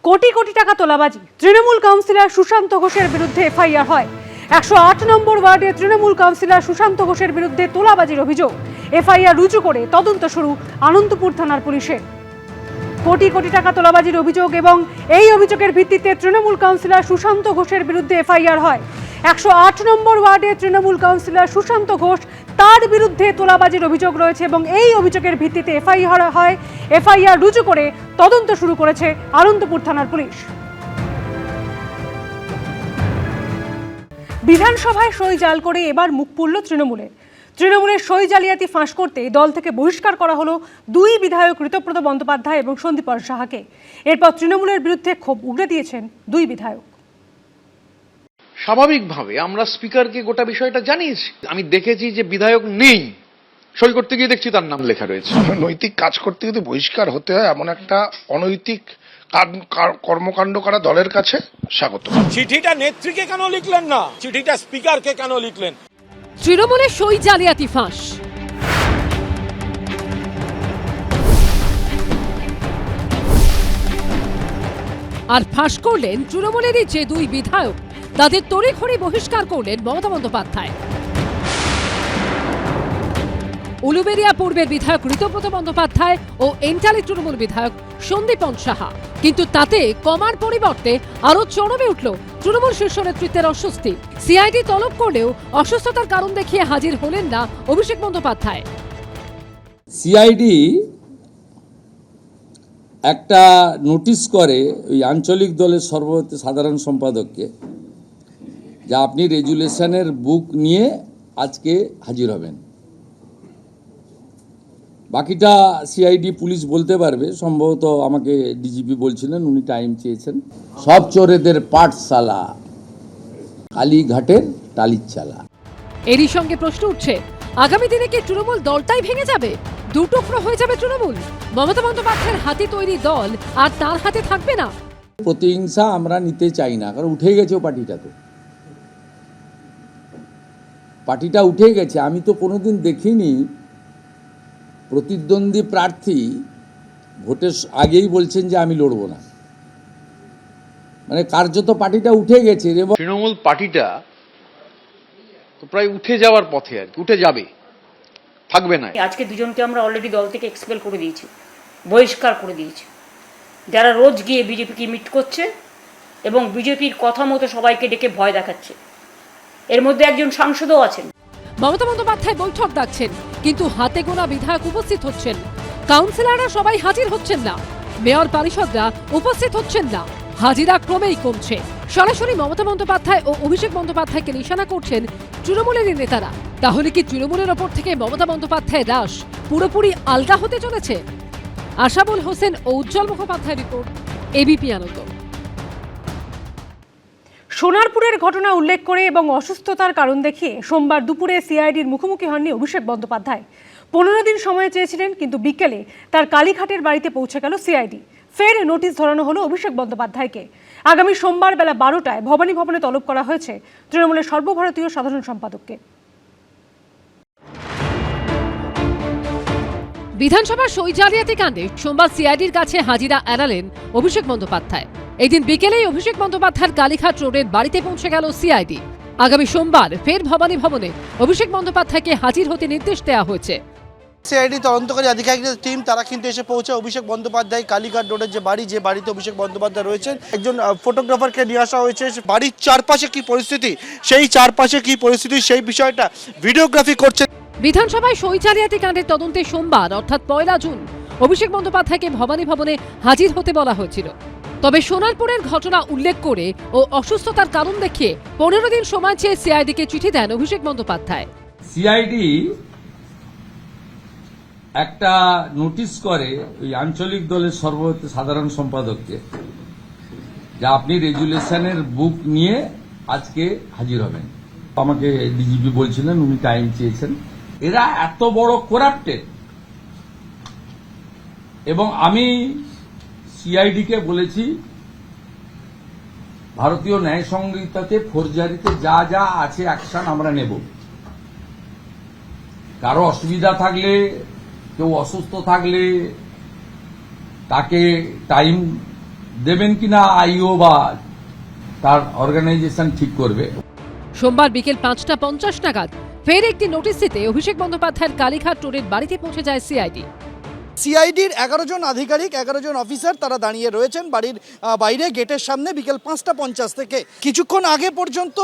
কোটি কোটি টাকা তোলাবাজি, তৃণমূল কাউন্সিলর সুশান্ত ঘোষের বিরুদ্ধে এফআইআর হয়। 108 নম্বর ওয়ার্ডে তৃণমূল কাউন্সিলর সুশান্ত ঘোষের বিরুদ্ধে তোলাবাজির অভিযোগ। এফআইআর রুজু করে তদন্ত শুরু আনন্দপুর থানার পুলিশের। কোটি কোটি টাকা তোলাবাজির অভিযোগ এবং এই অভিযোগের ভিত্তিতে তৃণমূল কাউন্সিলর সুশান্ত ঘোষের বিরুদ্ধে এফআইআর হয়। 108 নম্বর ওয়ার্ডে তৃণমূল কাউন্সিলর সুশান্ত ঘোষ, তার বিরুদ্ধে তোলাবাজির অভিযোগ রয়েছে এবং এই অভিযোগের ভিত্তিতে এফআইআর হয়। এফআইআর রুজু করে তদন্ত শুরু করেছে আনন্দপুর থানার পুলিশ। বিধানসভায় সই জাল করে এবার মুখ পুড়ল তৃণমূলের সই জালিয়াতি ফাঁস করতে দল থেকে বহিষ্কার করা হলো দুই বিধায়ক ঋতব্রত বন্দ্যোপাধ্যায় এবং সন্দীপন সাহাকে। এরপর তৃণমূলের বিরুদ্ধে ক্ষোভ উগড়ে দিয়েছেন দুই বিধায়ক। স্বাভাবিকভাবে আমরা স্পিকারকে গোটা বিষয়টা জানিয়েছি। আমি দেখেছি যে বিধায়ক নেই, সই করতে গিয়ে দেখছি তার নাম লেখা রয়েছে। নৈতিক কাজ করতে যদি বহিষ্কার হতে হয় এমন একটা অনৈতিক কর্মকাণ্ড করা দলের কাছে স্বাগত। চিঠিটা নেত্রীকে কেন লিখলেন না, চিঠিটা স্পিকারকে কেন লিখলেন? তৃণমূলের সই জালিয়াতি ফাঁস। আর ফাঁস করলেন তৃণমূলেরই যে দুই বিধায়ক, তাদের তড়িঘড়ি বহিষ্কার করলেন মমতা বন্দ্যোপাধ্যায়। উলুবেড়িয়া পূর্বের বিধায়ক ঋতব্রত বন্দ্যোপাধ্যায় ও এন্টালি তৃণমূল বিধায়ক সন্দীপন সাহা। কিন্তু তাতে কমার পরিবর্তে আরো চরমে উঠল তৃণমূল শীর্ষ নেতৃত্বের অস্বস্তি। সিআইডি তলব করলেও অসুস্থতার কারণ দেখিয়ে হাজির হলেন না অভিষেক বন্দ্যোপাধ্যায়। সিআইডি একটা নোটিশ করে ওই আঞ্চলিক দলের সর্বভারতীয় সাধারণ সম্পাদককে, যে আপনি রেজুলেশনের বুক নিয়ে আজকে হাজির হবেন। বাকিটা সিআইডি পুলিশ বলতে পারবে, সম্ভবত আমাকে ডিজিপি বলছিলেন, উনি টাইম চেয়েছেন। সব চোরেদের পাঠশালা, কালীঘাটের টালির চালা। এরই সঙ্গে প্রশ্ন উঠছে, আগামী দিনে কি তৃণমূল দলটাই ভেঙে যাবে? দুটুকরো হয়ে যাবে তৃণমূল? মমতা বন্দ্যোপাধ্যায়ের হাতে তৈরি দল আর তার হাতে থাকবে না। প্রতিহিংসা আমরা নিতে চাই না, কারণ উঠে গেছে পার্টিটাতে, পার্টিটা উঠে গেছে। আমি তো কোনোদিন দেখিনি প্রতিদ্বন্দ্বী প্রার্থী ভোটের আগেই বলছেন যে আমি লড়বো না, মানে কার্যত পার্টিটা উঠে গেছে। তৃণমূল পার্টিটা তো প্রায় উঠে যাওয়ার পথে, আর কি উঠে যাবে, থাকবে না। আজকে দুজনকে আমরা অলরেডি দল থেকে এক্সপেল করে দিয়েছি, বহিষ্কার করে দিয়েছি, যারা রোজ গিয়ে বিজেপিকে মিট করছে এবং বিজেপির কথা মতো সবাইকে ডেকে ভয় দেখাচ্ছে। এর মধ্যে একজন সাংসদও আছেন। মমতা বন্দ্যোপাধ্যায় বৈঠক ডাকছেন, কিন্তু হাতে গোনা বিধায়ক উপস্থিত হচ্ছেন। কাউন্সিলররা সবাই হাজির হচ্ছেন না, মেয়র পারিষদরা উপস্থিত হচ্ছেন না, হাজিরা ক্রমেই কমছে। সরাসরি মমতা বন্দ্যোপাধ্যায় ও অভিষেক বন্দ্যোপাধ্যায়কে নিশানা করছেন তৃণমূলের নেতারা। তাহলে কি তৃণমূলের ওপর থেকে মমতা বন্দ্যোপাধ্যায়ের রাশ পুরোপুরি আলগা হতে চলেছে? আশাবুল হোসেন ও উজ্জ্বল মুখোপাধ্যায়ের রিপোর্ট, এবিপি আনন্দ। সোনারপুরের ঘটনা উল্লেখ করে এবং অসুস্থতার কারণ দেখিয়ে সোমবার দুপুরে সিআইডির মুখোমুখি হননি অভিষেক বন্দ্যোপাধ্যায়। 15 দিন সময় চেয়েছিলেন, কিন্তু বিকেলে তার কালীঘাটের বাড়িতে পৌঁছে গেল সিআইডি। ফের নোটিশ ধরানো হলো অভিষেক বন্দ্যোপাধ্যায়কে। আগামী সোমবার বেলা 12টায় ভবানী ভবনে তলব করা হয়েছে তৃণমূলের সর্বভারতীয় সাধারণ সম্পাদককে। বিধানসভার সই জালিয়াতি কাণ্ডে সোমবার সিআইডির কাছে হাজিরা এড়ালেন অভিষেক বন্দ্যোপাধ্যায়। এদিন বিকেলেই অভিষেক বন্দ্যোপাধ্যায়ের কালীঘাট রোডের বাড়িতে পৌঁছে গেল সিআইডি। আগামী সোমবার ফের ভবানী ভবনে অভিষেক বন্দ্যোপাধ্যায়কে হাজির হতে নির্দেশ দেওয়া হয়েছে। সিআইডি তদন্তকারী আধিকারিকদের টিম তারা কিন্তু এসে পৌঁছে অভিষেক বন্দ্যোপাধ্যায় কালীঘাট রোডের যে বাড়িতে অভিষেক বন্দ্যোপাধ্যায় রয়েছেন, একজন ফটোগ্রাফারকে নিয়ে আসা হয়েছে। বাড়ির চারপাশে কি পরিস্থিতি, সেই বিষয়টা ভিডিওগ্রাফি করছে। বিধানসভায় সই জালিয়াতি কাণ্ডের তদন্তে সোমবার অর্থাৎ 1 জুন অভিষেক বন্দ্যোপাধ্যায়কে ভবানী ভবনে হাজির হতে বলা হয়েছিল। তবে সোনারপুরের ঘটনা উল্লেখ করে ও অসুস্থতার কারণ দেখিয়ে 15 দিন সময় চেয়ে সিআইডিকে চিঠি দেন অভিষেক বন্দ্যোপাধ্যায়। সিআইডি একটা নোটিশ করে ওই আঞ্চলিক দলের সর্বভারতীয় সাধারণ সম্পাদককে, যে আপনি রেজুলেশনের বুক নিয়ে আজকে হাজির হবেন। আমাকে ডিজিপি বলছিলেন, উনি টাইম চেয়েছেন। এরা এত বড় করাপ্টেড, এবং আমি সিআইডিকে বলেছি ভারতীয় ন্যায় সংহিতাতে ফৌজদারিতে যা যা আছে অ্যাকশন আমরা নেব। কারো অসুবিধা থাকলে, কেউ অসুস্থ থাকলে তাকে টাইম দেবেন কিনা আইও বা তার অর্গানাইজেশন ঠিক করবে। সোমবার বিকেল 5:50 নাগাদ ফের একটি নোটিশ দিতে অভিষেক বন্দ্যোপাধ্যায়ের কালীঘাট রোডের বাড়িতে পৌঁছে যায় সিআইডি। সিআইডির 11 জন আধিকারিক 11 জন অফিসার তারা দাঁড়িয়ে রয়েছেন বাড়ির বাইরে গেটের সামনে বিকেল 5:50 থেকে। কিছুক্ষণ আগে পর্যন্ত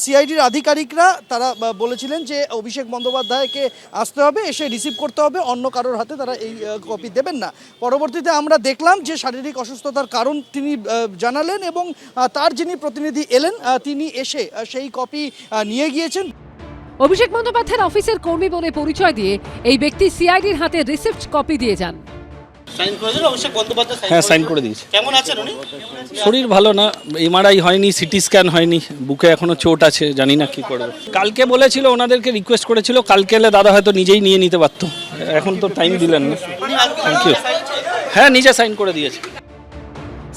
সিআইডির আধিকারিকরা তারা বলেছিলেন যে অভিষেক বন্দ্যোপাধ্যায়কে আসতে হবে, এসে রিসিভ করতে হবে, অন্য কারোর হাতে তারা এই কপি দেবেন না। পরবর্তীতে আমরা দেখলাম যে শারীরিক অসুস্থতার কারণ তিনি জানালেন এবং তার যিনি প্রতিনিধি এলেন তিনি এসে সেই কপি নিয়ে গিয়েছেন। অভিষেক বন্দ্যোপাধ্যায়ের অফিসের কর্মী বলে পরিচয় দিয়ে এই ব্যক্তি সিআইডির হাতে রিসিপ্ট কপি দিয়ে যান। সাইন করে দিল অভিষেক বন্দ্যোপাধ্যায়? হ্যাঁ, সাইন করে দিয়েছে। কেমন আছেন উনি? শরীর ভালো না, এমআরআই হয়নি, সিটি স্ক্যান হয়নি, বুকে এখনো চোট আছে, জানি না কি করবে। কালকে বলেছিল, ওনাদেরকে রিকোয়েস্ট করেছিল, কালকে এলে দাদা হয়তো নিজেই নিয়ে নিতে পারতো, এখন তো টাইম দিলেন না। Thank you. হ্যাঁ, নিজে সাইন করে দিয়েছে।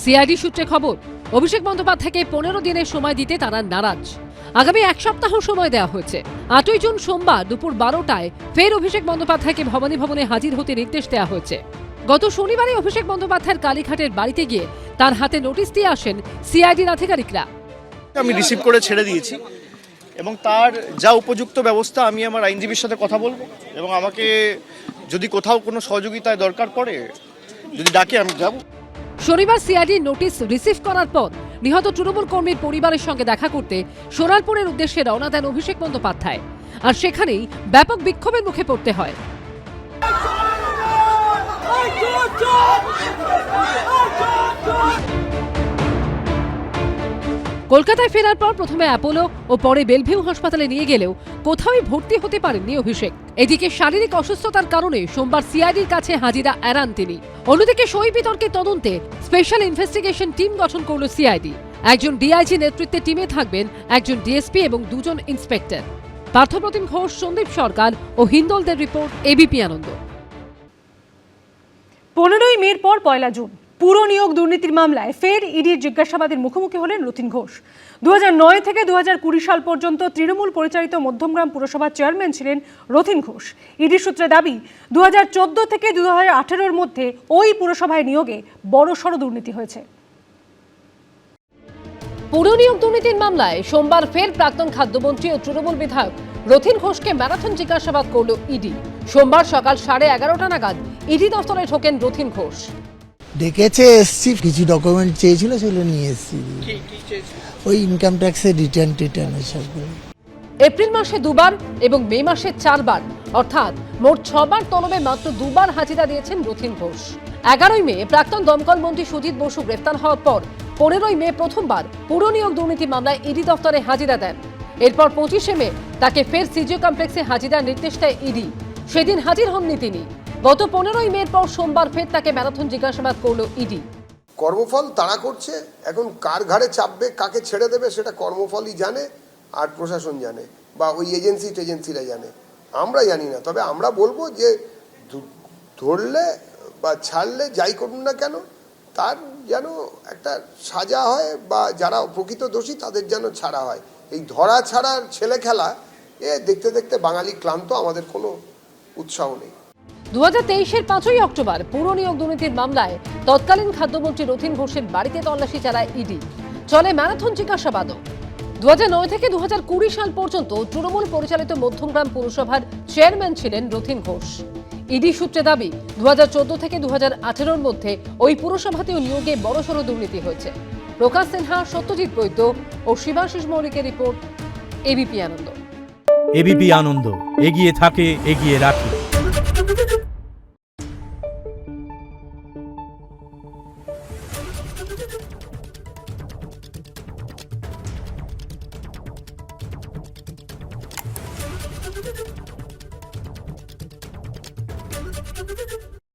সিআইডি সূত্রে খবর, অভিষেক বন্দ্যোপাধ্যায়কে 15 দিনের সময় দিতে তারা নারাজ। আগামী 1 সপ্তাহ সময় দেওয়া হয়েছে। 8ই জুন সোমবার দুপুর 12টায় ফের অভিষেক বন্দ্যোপাধ্যায়কে ভবানী ভবনে হাজির হতে নির্দেশ দেওয়া হয়েছে। গত শনিবারে অভিষেক বন্দ্যোপাধ্যায়ের কালীঘাটের বাড়িতে গিয়ে তার হাতে নোটিশ দিয়ে আসেন সিআইডির আধিকারিকরা। আমি রিসিভ করে ছেড়ে দিয়েছি এবং তার যা উপযুক্ত ব্যবস্থা আমি আমার আইনজীবীর সাথে কথা বলবো এবং আমাকে যদি কোথাও কোনো সহযোগিতায় দরকার পড়ে, যদি ডাকে আমি যাব। শনিবার সিআইডির নোটিশ রিসিভ করার পর নিহত তৃণমূল কর্মীর পরিবারের সঙ্গে দেখা করতে সোনারপুরের উদ্দেশ্যে রওনা দেন অভিষেক বন্দ্যোপাধ্যায়। আর সেখানেই ব্যাপক বিক্ষোভের মুখে পড়তে হয়। কলকাতায় ফেরার পর প্রথমে অ্যাপোলো ও পরে বেলভিউ হাসপাতালে নিয়ে গেলেও কোথাওই ভর্তি হতে পারেননি অভিষেক। এদিকে শারীরিক অসুস্থতার কারণে সোমবার সিআইডির কাছে হাজিরা এড়ান তিনি। অন্যদিকে সই বিতর্কের তদন্তে স্পেশাল ইনভেস্টিগেশন টিম গঠন করল সিআইডি। একজন ডিআইজি নেতৃত্বে টিমে থাকবেন একজন ডিএসপি এবং 2 জন ইন্সপেক্টর। পার্থপ্রতিম ঘোষ, সন্দীপ সরকার ও হিন্দলদের রিপোর্ট, এবিপি আনন্দ। 15ই মের পর 1 জুন পুর নিয়োগ দুর্নীতির মামলায় ফের ইডির জিজ্ঞাসাবাদের মুখোমুখি হলেন রথীন ঘোষ। 2009 থেকে 2020 সাল পর্যন্ত তৃণমূল পরিচালিত মধ্যমগ্রাম পুরসভার চেয়ারম্যান ছিলেন রথীন ঘোষ। ইডির সূত্রে দাবি 2014 থেকে 2018-এর মধ্যে ওই পুরসভায় নিয়োগে বড়সড় দুর্নীতি হয়েছে। পুর নিয়োগ দুর্নীতির মামলায় সোমবার ফের প্রাক্তন খাদ্যমন্ত্রী ও তৃণমূল বিধায়ক রথীন ঘোষকে ম্যারাথন জিজ্ঞাসাবাদ করল ইডি। সোমবার সকাল 11:30 নাগাদ ইডি দফতরে ঢোকেন রথীন ঘোষ। ডেকেছে, এসছি, কিছু ডকুমেন্ট চেয়েছিল, সেগুলো নিয়ে এসছি। ওই ইনকাম ট্যাক্সের রিটার্ন এসবগুলো। এপ্রিল মাসে 2 বার এবং মে মাসে 4 বার, অর্থাৎ মোট 6 বার তলবে মাত্র 2 বার হাজিরা দিয়েছেন রথীন ঘোষ। 11ই মে প্রাক্তন দমকল মন্ত্রী সুজিত বসু গ্রেফতার হওয়ার পর 15ই মে প্রথমবার পুর নিয়োগ দুর্নীতি মামলায় ইডি দফতরে হাজিরা দেন। এরপর 25শে মে তাকে ফের সিজিও কমপ্লেক্সে হাজিরার নির্দেশ দেয় ইডি। সেদিন হাজির হননি তিনি। গত 15ই মের পর সোমবার ফের তাকে ম্যারাথন জিজ্ঞাসাবাদ করল ইডি। কর্মফল তাড়া করছে, এখন কার ঘাড়ে চাপবে, কাকে ছেড়ে দেবে সেটা কর্মফলই জানে আর প্রশাসন জানে বা ওই এজেন্সিরা জানে, আমরা জানি না। তবে আমরা বলবো যে ধরলে বা ছাড়লে যাই করুন না কেন তার যেন একটা সাজা হয় বা যারা প্রকৃত দোষী তাদের যেন ছাড়া হয়। এই ধরা ছাড়ার ছেলে খেলা দেখতে দেখতে বাঙালি ক্লান্ত, আমাদের কোনো উৎসাহ নেই। 2023-এর 5ই অক্টোবর পুর নিয়োগ দুর্নীতির মামলায় তৎকালীন খাদ্যমন্ত্রী রথীন ঘোষের বাড়িতে তল্লাশি চালায় ইডি। চলে ম্যারাথন জিজ্ঞাসাবাদও। 2009 থেকে 2020 সাল পর্যন্ত তৃণমূল পরিচালিত মধ্যমগ্রাম পুরসভার চেয়ারম্যান ছিলেন রথীন ঘোষ। ইডি সূত্রে দাবি 2014 থেকে 2018-এর মধ্যে ওই পুরসভাতেও নিয়োগে বড়সড় দুর্নীতি হয়েছে। প্রকাশ সিনহা, সত্যজিৎ বৈদ্য ও শিবাশিস মৌলিকের রিপোর্ট, এবিপি আনন্দ। এবিপি আনন্দ, এগিয়ে থাকে, এগিয়ে রাখে।